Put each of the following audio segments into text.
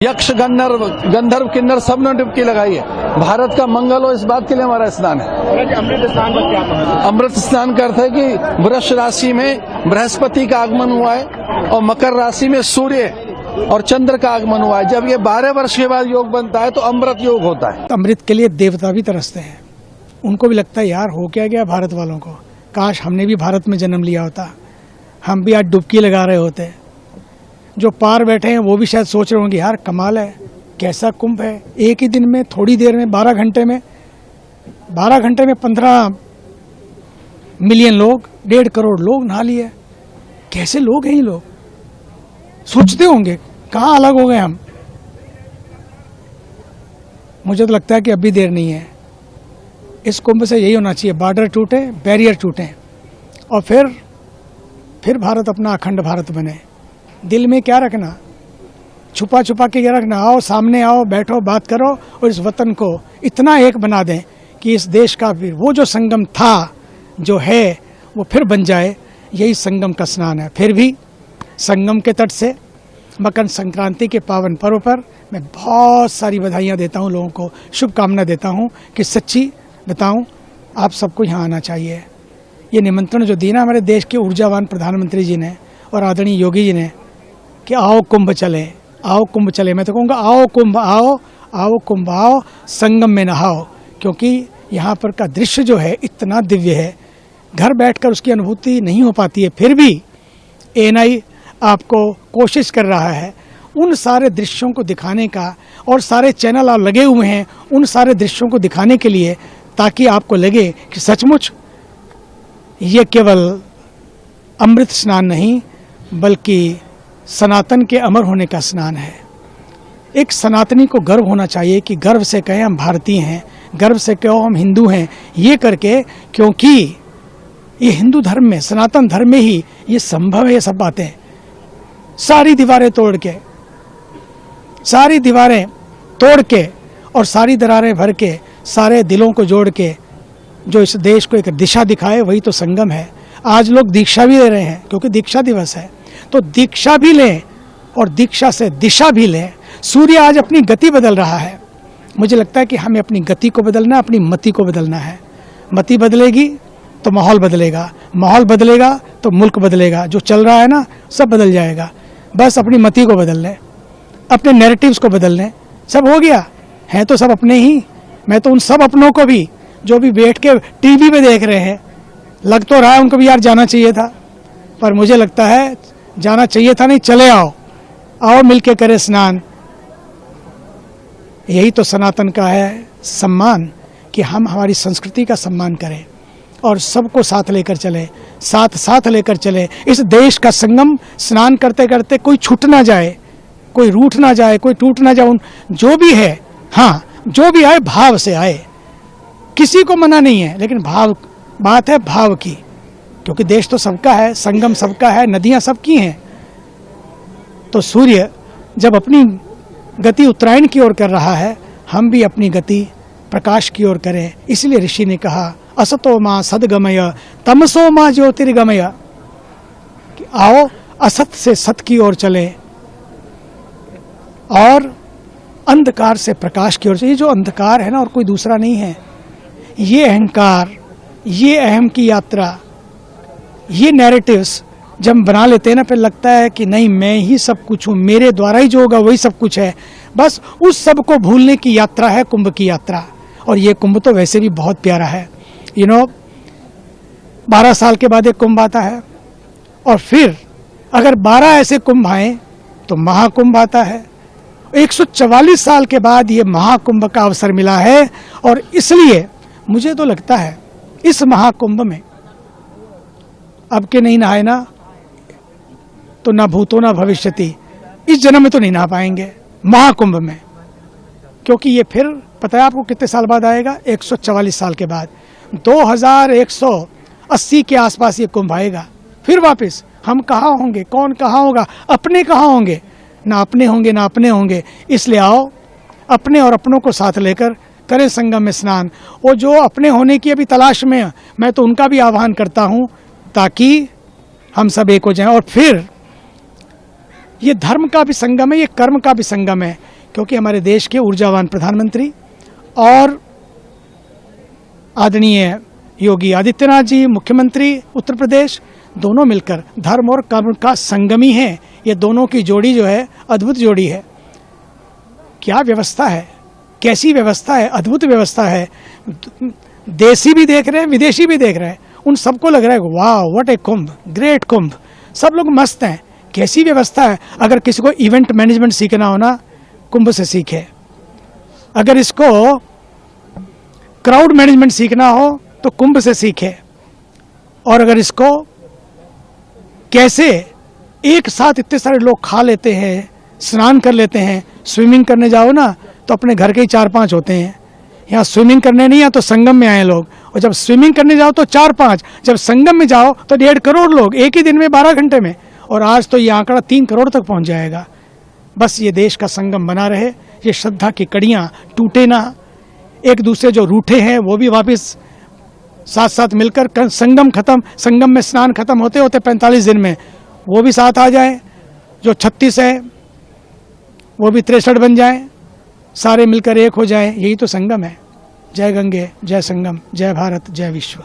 यक्ष गंधर्व गंधर्व किन्नर सब ने डुबकी लगाई है। भारत का मंगल हो, इस बात के लिए हमारा स्नान है। अमृत स्नान का क्या मतलब है? अमृत स्नान का अर्थ है कि वृष राशि में बृहस्पति का आगमन हुआ है और मकर राशि में सूर्य और चंद्र का आगमन हुआ है। जब ये 12 वर्ष के बाद योग बनता है तो अमृत योग होता है। अमृत के लिए देवता भी तरसते हैं। उनको भी लगता है यार हो क्या गया भारत वालों को, काश हमने भी भारत में जन्म लिया होता, हम भी आज डुबकी लगा रहे होते। जो पार बैठे हैं वो भी शायद सोच रहे होंगे यार कमाल है, कैसा कुंभ है, एक ही दिन में थोड़ी देर में 12 घंटे में 15 मिलियन लोग, 1.5 करोड़ लोग नहा लिए। कैसे लोग हैं ये लोग, सोचते होंगे कहाँ अलग हो गए हम। मुझे तो लगता है कि अभी देर नहीं है। इस कुंभ से यही होना चाहिए, बॉर्डर टूटे, बैरियर टूटे और फिर भारत अपना अखंड भारत बने। दिल में क्या रखना, छुपा छुपा के क्या रखना, आओ सामने आओ, बैठो, बात करो और इस वतन को इतना एक बना दें कि इस देश का फिर वो जो संगम था जो है वो फिर बन जाए। यही संगम का स्नान है। फिर भी संगम के तट से मकर संक्रांति के पावन पर्व पर मैं बहुत सारी बधाइयाँ देता हूँ, लोगों को शुभकामना देता हूँ कि सच्ची बताऊँ आप सबको यहाँ आना चाहिए। ये निमंत्रण जो दिया हमारे देश के ऊर्जावान प्रधानमंत्री जी ने और आदरणीय योगी जी ने कि आओ कुंभ चले, आओ कुंभ चले। मैं तो कहूँगा आओ कुंभ आओ, आओ कुंभ आओ, संगम में नहाओ, क्योंकि यहाँ पर का दृश्य जो है इतना दिव्य है, घर बैठकर उसकी अनुभूति नहीं हो पाती है। फिर भी एएनआई आपको कोशिश कर रहा है उन सारे दृश्यों को दिखाने का, और सारे चैनल आप लगे हुए हैं उन सारे दृश्यों को दिखाने के लिए, ताकि आपको लगे कि सचमुच ये केवल अमृत स्नान नहीं बल्कि सनातन के अमर होने का स्नान है। एक सनातनी को गर्व होना चाहिए कि गर्व से कहें हम भारतीय हैं, गर्व से कहो हम हिंदू हैं, ये करके, क्योंकि ये हिंदू धर्म में, सनातन धर्म में ही ये संभव है। ये सब बातें सारी दीवारें तोड़ के और सारी दरारें भर के, सारे दिलों को जोड़ के जो इस देश को एक दिशा दिखाए, वही तो संगम है। आज लोग दीक्षा भी ले रहे हैं क्योंकि दीक्षा दिवस है, तो दीक्षा भी लें और दीक्षा से दिशा भी लें। सूर्य आज अपनी गति बदल रहा है। मुझे लगता है कि हमें अपनी गति को बदलना है, अपनी मति को बदलना है। मति बदलेगी तो माहौल बदलेगा, माहौल बदलेगा तो मुल्क बदलेगा। जो चल रहा है ना सब बदल जाएगा। बस अपनी मति को बदल लें, अपने नैरेटिव्स को बदल लें, सब हो गया। हैं तो सब अपने ही। मैं तो उन सब अपनों को भी जो भी बैठ के टीवी पे देख रहे हैं, लग तो रहा है उनको भी यार जाना चाहिए था, पर मुझे लगता है जाना चाहिए था नहीं, चले आओ, आओ मिलके करें स्नान। यही तो सनातन का है सम्मान, कि हम हमारी संस्कृति का सम्मान करें और सबको साथ लेकर चले, साथ लेकर चले। इस देश का संगम स्नान करते करते कोई छूट ना जाए, कोई रूठ ना जाए, कोई टूट ना जाए। जो भी है, हाँ जो भी आए भाव से आए, किसी को मना नहीं है, लेकिन बात है भाव की, क्योंकि देश तो सबका है, संगम सबका है, नदियां सबकी हैं। तो सूर्य जब अपनी गति उत्तरायण की ओर कर रहा है, हम भी अपनी गति प्रकाश की ओर करें। इसलिए ऋषि ने कहा असतो मां सद्गमय तमसो मां ज्योतिर्गमय, कि आओ असत से सत की ओर चले और अंधकार से प्रकाश की ओर चले। ये जो अंधकार है ना और कोई दूसरा नहीं है, ये अहंकार, ये अहम की यात्रा, ये नैरेटिव्स जब हम बना लेते हैं ना, फिर लगता है कि नहीं मैं ही सब कुछ हूँ, मेरे द्वारा ही जो होगा वही सब कुछ है। बस उस सब को भूलने की यात्रा है कुंभ की यात्रा। और ये कुंभ तो वैसे भी बहुत प्यारा है। 12 साल के बाद एक कुंभ आता है, और फिर अगर 12 ऐसे कुंभ आए तो महाकुंभ आता है। 144 साल के बाद ये महाकुंभ का अवसर मिला है, और इसलिए मुझे तो लगता है इस महाकुंभ में अब के नहीं नहाए ना तो ना भूतो ना भविष्यति, इस जन्म में तो नहीं नहा पाएंगे महाकुंभ में, क्योंकि ये फिर पता है आपको कितने साल बाद आएगा, 144 साल के बाद, 2180 के आसपास ये कुंभ आएगा। फिर वापस हम कहाँ होंगे, कौन कहाँ होगा, अपने कहाँ होंगे, ना अपने होंगे ना अपने होंगे। इसलिए आओ अपने और अपनों को साथ लेकर करें संगम में स्नान। और जो अपने होने की अभी तलाश में है, मैं तो उनका भी आह्वान करता हूँ ताकि हम सब एक हो जाएं। और फिर ये धर्म का भी संगम है, ये कर्म का भी संगम है, क्योंकि हमारे देश के ऊर्जावान प्रधानमंत्री और आदरणीय योगी आदित्यनाथ जी मुख्यमंत्री उत्तर प्रदेश, दोनों मिलकर धर्म और कर्म का संगमी है। ये दोनों की जोड़ी जो है अद्भुत जोड़ी है। क्या व्यवस्था है, कैसी व्यवस्था है, अद्भुत व्यवस्था है। देशी भी देख रहे हैं, विदेशी भी देख रहे हैं, उन सबको लग रहा है वाह व्हाट ए कुंभ, ग्रेट कुंभ, सब लोग मस्त हैं। कैसी व्यवस्था है। अगर किसी को इवेंट मैनेजमेंट सीखना हो ना, कुंभ से सीखे। अगर इसको क्राउड मैनेजमेंट सीखना हो तो कुंभ से सीखे। और अगर इसको कैसे एक साथ इतने सारे लोग खा लेते हैं, स्नान कर लेते हैं, स्विमिंग करने जाओ ना तो अपने घर के ही 4-5 होते हैं। यहाँ स्विमिंग करने नहीं है तो संगम में आए लोग, और जब स्विमिंग करने जाओ तो 4-5, जब संगम में जाओ तो 1.5 करोड़ लोग एक ही दिन में 12 घंटे में। और आज तो ये आंकड़ा 3 करोड़ तक पहुंच जाएगा। बस ये देश का संगम बना रहे, ये श्रद्धा की कड़ियां टूटे ना, एक दूसरे जो रूठे हैं वो भी वापस साथ साथ मिलकर, संगम खत्म, संगम में स्नान खत्म होते होते 45 दिन में वो भी साथ आ जाए, जो 36 है वो भी 63 बन जाए, सारे मिलकर एक हो जाए। यही तो संगम है। जय गंगे, जय संगम, जय भारत, जय विश्व।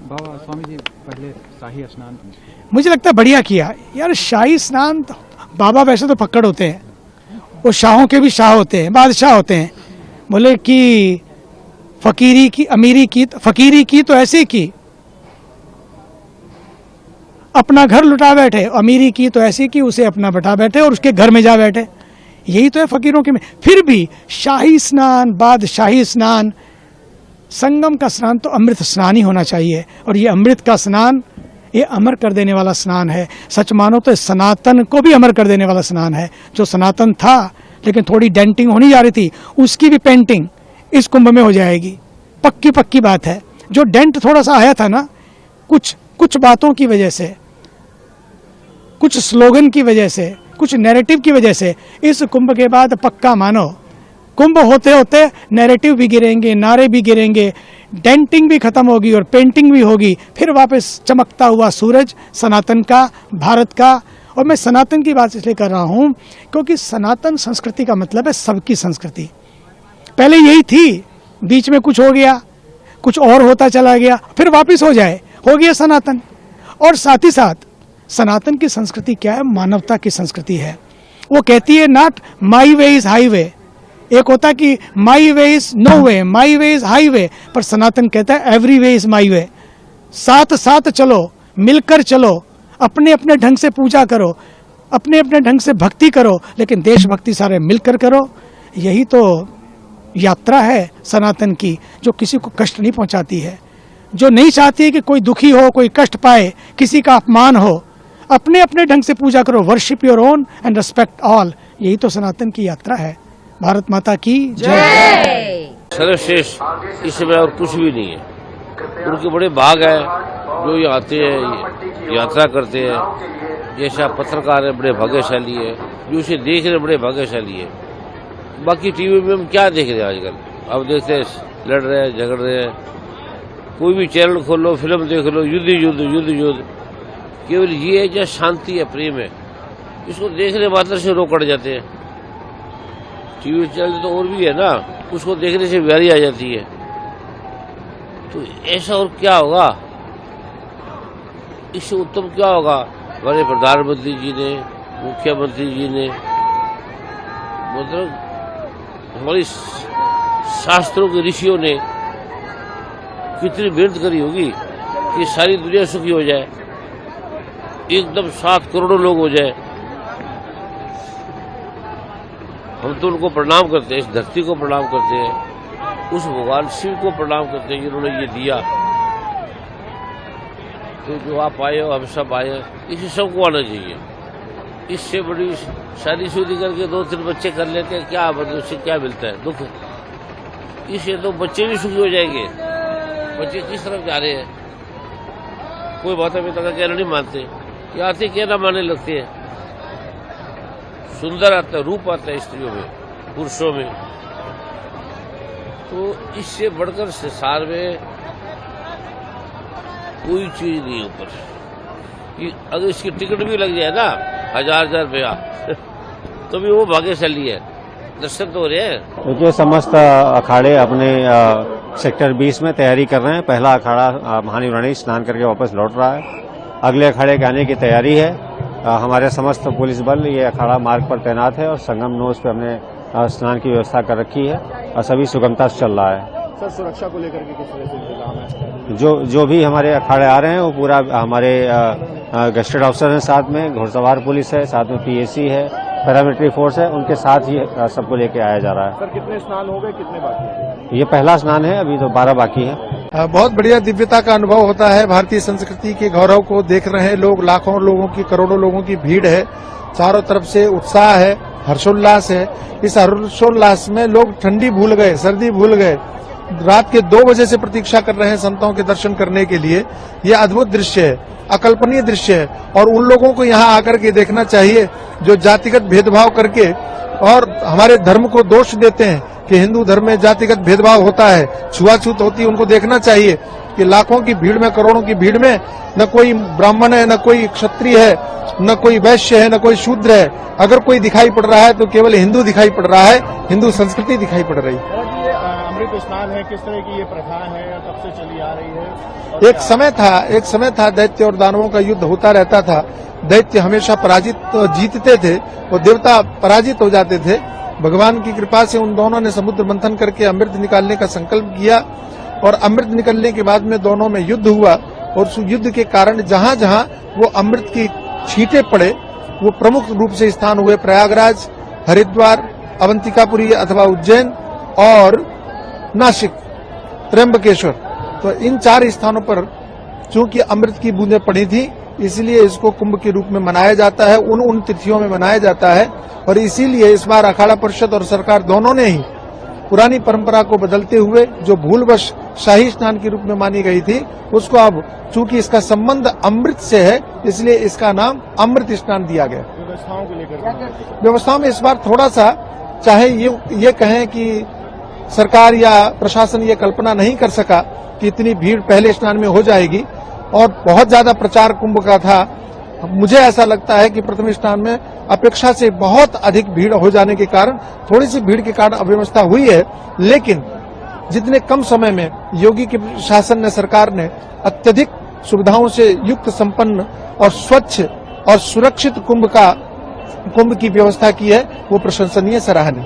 बाबा स्वामी जी पहले शाही स्नान, मुझे लगता है बढ़िया किया यार। शाही स्नान तो, बाबा वैसे तो पक्कड़ होते हैं, वो शाहों के भी शाह होते हैं, बादशाह होते हैं। बोले कि फकीरी की अमीरी की, फकीरी की तो ऐसे की अपना घर लुटा बैठे, अमीरी की तो ऐसी की उसे अपना बटा बैठे और उसके घर में जा बैठे। यही तो है फकीरों के में। फिर भी शाही स्नान, बादशाही स्नान, संगम का स्नान तो अमृत स्नान ही होना चाहिए। और ये अमृत का स्नान, ये अमर कर देने वाला स्नान है। सच मानो तो सनातन को भी अमर कर देने वाला स्नान है। जो सनातन था लेकिन थोड़ी डेंटिंग होनी जा रही थी, उसकी भी पेंटिंग इस कुंभ में हो जाएगी। पक्की पक्की बात है। जो डेंट थोड़ा सा आया था ना, कुछ बातों की वजह से, कुछ स्लोगन की वजह से, कुछ नैरेटिव की वजह से, इस कुंभ के बाद पक्का मानो कुंभ होते होते नैरेटिव भी गिरेंगे, नारे भी गिरेंगे, डेंटिंग भी खत्म होगी और पेंटिंग भी होगी। फिर वापस चमकता हुआ सूरज सनातन का, भारत का। और मैं सनातन की बात इसलिए कर रहा हूं क्योंकि सनातन संस्कृति का मतलब है सबकी संस्कृति। पहले यही थी, बीच में कुछ हो गया, कुछ और होता चला गया, फिर वापस हो जाए, हो गया सनातन। और साथ ही साथ सनातन की संस्कृति क्या है? मानवता की संस्कृति है। वो कहती है not my way is highway, एक होता कि my way is no way, my way is highway, पर सनातन कहता है एवरी वे इज माई वे। साथ साथ चलो, मिलकर चलो, अपने अपने ढंग से पूजा करो, अपने अपने ढंग से भक्ति करो, लेकिन देशभक्ति सारे मिलकर करो। यही तो यात्रा है सनातन की, जो किसी को कष्ट नहीं पहुंचाती है, जो नहीं चाहती है कि कोई दुखी हो, कोई कष्ट पाए, किसी का अपमान हो। अपने अपने ढंग से पूजा करो, worship your own and respect all. यही तो सनातन की यात्रा है। भारत माता की जय। सर्वश्रेष्ठ इसमें और कुछ भी नहीं है। उनके बड़े भाग है जो ये आते हैं, यात्रा करते हैं। जैसे आप पत्रकार है, बड़े भाग्यशाली है, जो इसे देख रहे बड़े भाग्यशाली है। बाकी टीवी में हम क्या देख रहे हैं आजकल? अब देखते हैं लड़ रहे हैं, झगड़ रहे हैं। कोई भी चैनल खोलो, फिल्म देख लो, युद्ध युद्ध युद्ध युद्ध। केवल ये है जो शांति है, प्रेम है, इसको देखने मात्र से रोक अड़ जाते हैं। टीवी चैनल तो और भी है ना, उसको देखने से बीमारी आ जाती है। तो ऐसा और क्या होगा? इससे उत्तम क्या होगा? हमारे प्रधानमंत्री जी ने, मुख्यमंत्री जी ने, मतलब हमारी शास्त्रों के ऋषियों ने कितनी मेहनत करी होगी कि सारी दुनिया सुखी हो जाए, एकदम 7 करोड़ लोग हो जाए। हम तो उनको प्रणाम करते हैं, इस धरती को प्रणाम करते हैं, उस भगवान शिव को प्रणाम करते हैं जिन्होंने ये दिया। तो जो आप आए हो, हम सब आए, इसे सबको आना चाहिए। इससे बड़ी शादी करके 2-3 बच्चे कर लेते हैं, क्या उससे क्या मिलता है? दुख। इससे तो बच्चे भी सुखी हो जाएंगे। बच्चे किस तरफ जा रहे हैं? कोई माता पिता का कहना नहीं मानते, ये आते कहना मानने लगते हैं। सुंदर आता है, रूप आता है स्त्रियों में, पुरुषों में। तो इससे बढ़कर संसार में कोई चीज नहीं ऊपर। अगर इसकी टिकट भी लग जाए ना हजार रुपया तो भी वो भाग्यशाली है, दर्शन तो हो रहे हैं। देखिए, समस्त अखाड़े अपने सेक्टर 20 में तैयारी कर रहे हैं। पहला अखाड़ा महानिवरणी स्नान करके वापस लौट रहा है। अगले अखाड़े के आने की तैयारी है। हमारे समस्त पुलिस बल ये अखाड़ा मार्ग पर तैनात है और संगम नोज पे हमने स्नान की व्यवस्था कर रखी है और सभी सुगमता से चल रहा है। सर, सुरक्षा को लेकर के किस तरह से इंतजाम है? जो भी हमारे अखाड़े आ रहे हैं वो पूरा हमारे गस्टेड ऑफिसर हैं, साथ में घुड़सवार पुलिस है, साथ में पीएसी है, पैरामिलिट्री फोर्स है, उनके साथ ही सबको लेके आया जा रहा है। सर, कितने स्नान हो गए, कितने बाकी हैं? ये पहला स्नान है, अभी तो 12 बाकी है। बहुत बढ़िया दिव्यता का अनुभव होता है। भारतीय संस्कृति के गौरव को देख रहे हैं लोग। लाखों लोगों की, करोड़ों लोगों की भीड़ है। चारों तरफ से उत्साह है, हर्षोल्लास है। इस हर्षोल्लास में लोग ठंडी भूल गए, सर्दी भूल गए। रात के 2 बजे से प्रतीक्षा कर रहे हैं संतों के दर्शन करने के लिए। ये अद्भुत दृश्य है, अकल्पनीय दृश्य है और उन लोगों को यहाँ आकर के देखना चाहिए जो जातिगत भेदभाव करके और हमारे धर्म को दोष देते हैं कि हिंदू धर्म में जातिगत भेदभाव होता है, छुआछूत होती है। उनको देखना चाहिए कि लाखों की भीड़ में, करोड़ों की भीड़ में न कोई ब्राह्मण है, न कोई क्षत्रिय है, न कोई वैश्य है, न कोई शूद्र है। अगर कोई दिखाई पड़ रहा है तो केवल हिंदू दिखाई पड़ रहा है, हिंदू संस्कृति दिखाई पड़ रही है। अमृत स्नान है, किस तरह की ये प्रथा है, कब से चली आ रही है? एक समय था दैत्य और दानवों का युद्ध होता रहता था। दैत्य हमेशा जीतते थे और देवता पराजित हो जाते थे। भगवान की कृपा से उन दोनों ने समुद्र मंथन करके अमृत निकालने का संकल्प किया और अमृत निकलने के बाद में दोनों में युद्ध हुआ और उस युद्ध के कारण जहां जहां वो अमृत की छींटे पड़े वो प्रमुख रूप से स्थान हुए प्रयागराज, हरिद्वार, अवंतिकापुरी अथवा उज्जैन और नासिक, त्र्यंबकेश्वर। तो इन 4 स्थानों पर चूंकि अमृत की बूंदें पड़ी थी, इसलिए इसको कुंभ के रूप में मनाया जाता है। उन तिथियों में मनाया जाता है और इसीलिए इस बार अखाड़ा परिषद और सरकार दोनों ने ही पुरानी परंपरा को बदलते हुए जो भूलवश शाही स्नान के रूप में मानी गई थी उसको अब चूंकि इसका संबंध अमृत से है इसलिए इसका नाम अमृत स्नान दिया गया। व्यवस्थाओं को लेकर व्यवस्थाओं में इस बार थोड़ा सा, चाहे ये कहें कि सरकार या प्रशासन ये कल्पना नहीं कर सका कि इतनी भीड़ पहले स्नान में हो जाएगी और बहुत ज्यादा प्रचार कुंभ का था। मुझे ऐसा लगता है कि प्रथम स्नान में अपेक्षा से बहुत अधिक भीड़ हो जाने के कारण थोड़ी सी भीड़ के कारण अव्यवस्था हुई है, लेकिन जितने कम समय में योगी के शासन ने, सरकार ने अत्यधिक सुविधाओं से युक्त, संपन्न और स्वच्छ और सुरक्षित कुंभ की व्यवस्था की है वो प्रशंसनीय, सराहनीय।